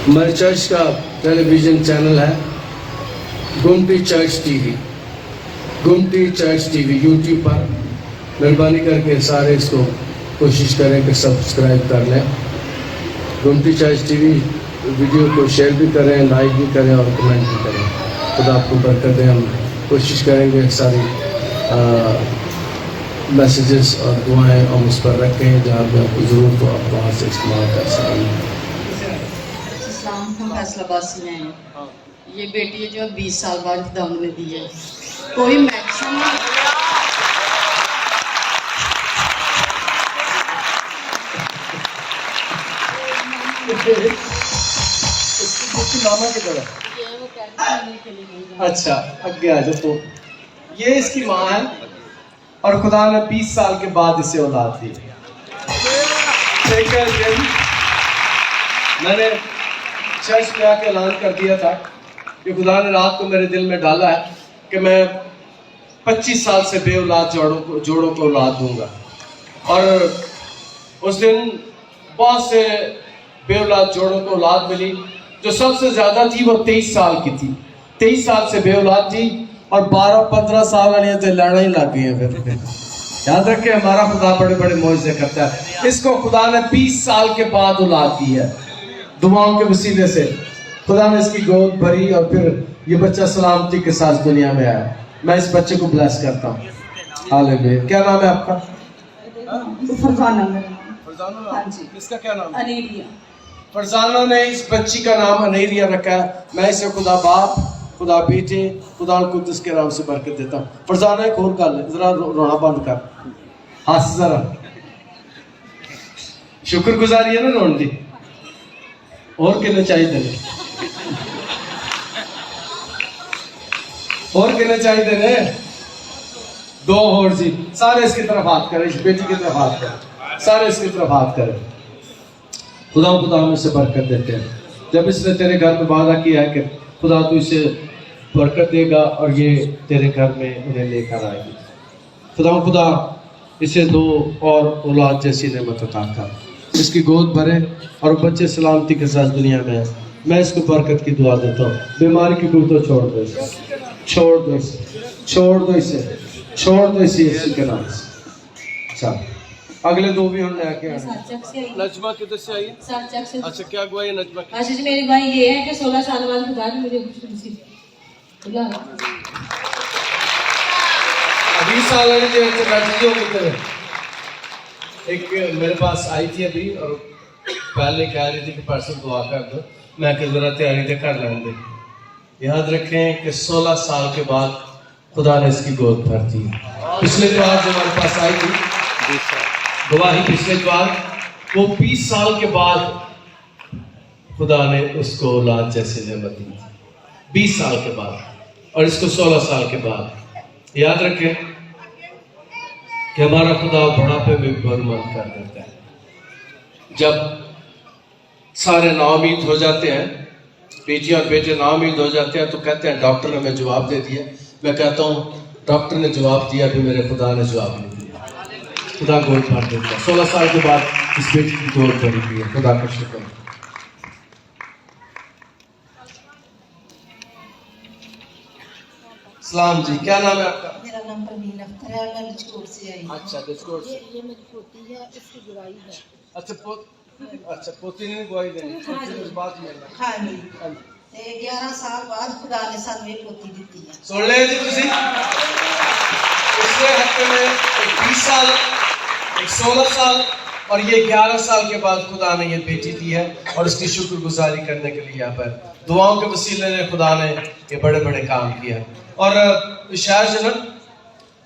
हमारे चर्च का television channel है गुमटी चर्च टीवी, गुमटी चर्च टीवी यूट्यूब पर। मेहरबानी करके सारे इसको कोशिश करें कि सब्सक्राइब कर लें। गुमटी चर्च टीवी वीडियो को शेयर भी करें, लाइक भी करें और कमेंट भी करें। खुदा आपको बरकत दें। हम कोशिश करेंगे सारी मैसेजेस और दुआएं हम उस पर रखें, जहाँ पे आपको ज़रूरत हो आप वहाँ से इस्तेमाल कर सकेंगे। हम फैसलाबाद से हैं। ये बेटी है जो 20 साल बाद खुदा ने दी है। कोई मैक्सिमम मामा की तरह। अच्छा आगे आ जाओ। तो ये इसकी माँ है और खुदा ने 20 साल के बाद इसे औलाद दी। मैंने चर्च में आके ऐलान कर दिया था कि खुदा ने रात को मेरे दिल में डाला है कि मैं 25 साल से बे औलाद जोड़ों को औलाद दूंगा। और उस दिन बहुत से बे औलाद जोड़ों को औलाद मिली। जो सबसे ज़्यादा थी वो 23 साल की थी। 23 साल से बे औलाद थी और 12-15 साल वाली तो लड़ना ही लग गई है। फिर याद रखें हमारा खुदा बड़े बड़े मौजज़े करता है। इसको खुदा ने 20 साल के बाद औलाद दी है। दुआओं के वसीले से खुदा ने इसकी गोद भरी और फिर ये बच्चा सलामती के साथ दुनिया में आया। मैं इस बच्चे को ब्लेस करता हूँ। हालेलुया। क्या नाम है आपका? फरजाना। फरजाना। हाँ जी। इसका क्या नाम है? अनेरिया। फरजाना ने इस बच्ची का नाम अनेरिया रखा है। मैं इसे खुदा बाप, खुदा बेटे, खुदा कुद्दुस के नाम से बरकत देता हूँ। फरजाना एक और गल है, जरा रोना बंद कर, हंस जरा। शुक्रगुजारी है ना रोन दी। और कितने चाहिए ने? और कितने चाहिए ने? 2 और जी। सारे इसकी तरफ हाथ करें, इस बेटी की तरफ हाथ करें, सारे इसकी तरफ हाथ करें। खुदा हम इसे बरकत देते हैं। जब इसने तेरे घर में वादा किया है कि खुदा तू इसे बरकत देगा और ये तेरे घर में उन्हें लेकर आएगी। खुदा इसे 2 और औलाद जैसी नेमत अता कर। इसकी गोद भरे और बच्चे सलामती के साथ दुनिया में है। मैं इसको बरकत की दुआ देता हूँ। बीमारी की कोई तो छोड़ दो इसे, छोड़ दो इसे, छोड़ दो इसे, छोड़ दो इसे यीशु के नाम से। अच्छा अगले 2 भी हम लेके आए। नजमा किधर से आई है? अच्छा क्या गवाही है नजमा की? अच्छा जी मेरी गवाही ये है कि 16 साल बाद खुदा ने मुझे खुश नसीब खुदा 20 साल वाली जो बैठी की तरह एक मेरे पास आई थी अभी और पहले कह रही थी कि परसों दुआ कर दो। मैं कि जरा तैयारी तो कर लें दे। याद रखें कि 16 साल के बाद खुदा ने इसकी गोद भर दी। पिछले द्वार जो हमारे पास आई थी गवाही, पिछले द्वार वो 20 साल के बाद खुदा ने उसको औलाद जैसे नेमत दी। 20 साल के बाद और इसको 16 साल के बाद। याद रखें कि हमारा खुदा बुढ़ापे में बरमंद कर देता है। जब सारे नाउमीद हो जाते हैं, बेटियां और बेटे नाउमीद हो जाते हैं, तो कहते हैं डॉक्टर ने हमें जवाब दे दिया। मैं कहता हूँ डॉक्टर ने जवाब दिया, अभी मेरे खुदा ने जवाब नहीं दिया। खुदा गोद भर देता है। 16 साल के बाद इस बेटी की गोद भरी हुई है। खुदा का शुक्र। सलाम जी, क्या नाम है आपका? मेरा नाम परवीन अख्तर है, मैं लिचकोट से आई हूँ। अच्छा लिचकोट से। ये मेरी पोती है, इसकी गवाही है। अच्छा पोती ने गवाही देनी। हाँ जी। बात में हाँ जी। 11 साल बाद खुदा ने सानू एक पोती दी है। सुन ले जी तुसी। पिछले हफ्ते में एक 20 साल, एक 16 साल और ये 11 साल के बाद खुदा ने ये बेटी दी है और उसकी शुक्रगुजारी करने के लिए यहाँ पर दुआओं के वसीले ने खुदा ने ये बड़े बड़े काम किया। और शायद जो ना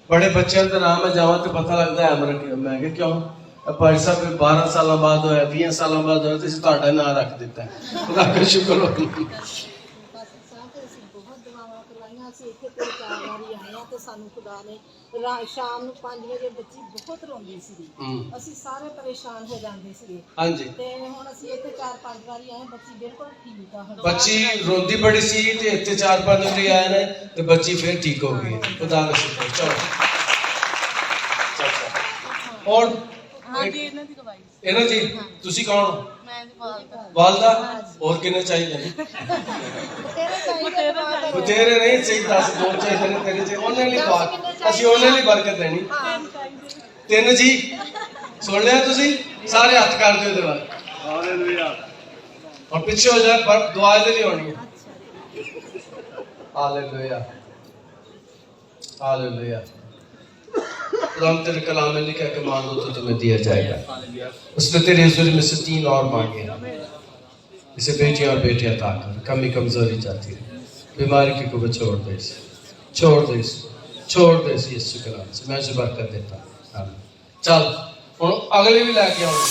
बड़े बच्चों का नाम है जावा तो पता लगता है हमारे मैं क्यों भाई साहब 12 साल बाद होया 20 साल बाद होया तो ਤੁਹਾਡਾ नाम रख देता है। खुदा का शुक्र हो। ਸਾਨੂੰ ਖੁਦਾ ਨੇ ਸ਼ਾਮ ਨੂੰ 5 ਵਜੇ ਬੱਚੀ ਬਹੁਤ ਰੋਂਦੀ ਸੀ। ਅਸੀਂ ਸਾਰੇ ਪਰੇਸ਼ਾਨ ਹੋ ਜਾਂਦੇ ਸੀ। ਹਾਂਜੀ ਤੇ ਹੁਣ ਅਸੀਂ ਇੱਥੇ 4-5 ਵਾਰੀ ਆਏ, ਬੱਚੀ ਬਿਲਕੁਲ ਠੀਕ ਆ। ਬੱਚੀ ਰੋਂਦੀ ਬੜੀ ਸੀ ਤੇ ਇੱਥੇ 4-5 ਵਾਰੀ ਆਏ ਨੇ ਤੇ ਬੱਚੀ ਫਿਰ ਠੀਕ ਹੋ ਗਈ। ਖੁਦਾ ਦਾ ਸ਼ੁਕਰ। ਚਲੋ और ਹਾਂਜੀ ਇਹਨਾਂ ਦੀ ਗਵਾਈ ਇਹਨਾਂ ਜੀ ਤੁਸੀਂ ਕੌਣ ਹੋ? ਮੈਂ ਜੀ ਵਾਲਦਾ ਵਾਲਦਾ ਹੋਰ ਕਿੰਨੇ ਚਾਹੀਦੇ ਨੇ? ਬਤੇਰੇ ਨਹੀਂ ਚਾਹੀਦੇ, 10 ਦੋ ਚਾਹੀਦੇ ਨੇ ਤੇਰੇ ਚ, ਉਹਨੇ ਲਈ ਬਾਤ ਅਸੀਂ ਉਹਨੇ ਲਈ ਬਰਕਤ ਦੇਣੀ। ਤਿੰਨ ਜੀ ਸੁਣ ਲਿਆ ਤੁਸੀਂ? ਸਾਰੇ ਹੱਥ ਕਰ ਦਿਓ ਇਹਦੇ ਵੱਲ। ਹਾਲੇਲੂਇਆ। और पीछे हो जाए पर दुआ दे नहीं होनी है। Hallelujah hallelujah. खुदावंद तेरे कलाम में लिखा है कि मांगो तो तुम्हें दिया जाएगा। उसने तेरे हुजूर में से 3 और मांगे, इसे बेटियां और बेटे अता कर। कमी कमजोरी जाती है, बीमारी की कुबत छोड़ दे इसे, छोड़ दे इसे, छोड़ दे इसे यीशु के नाम से। मैं इसे बरकत देता हूं। चल हुण अगले भी लैके आओ।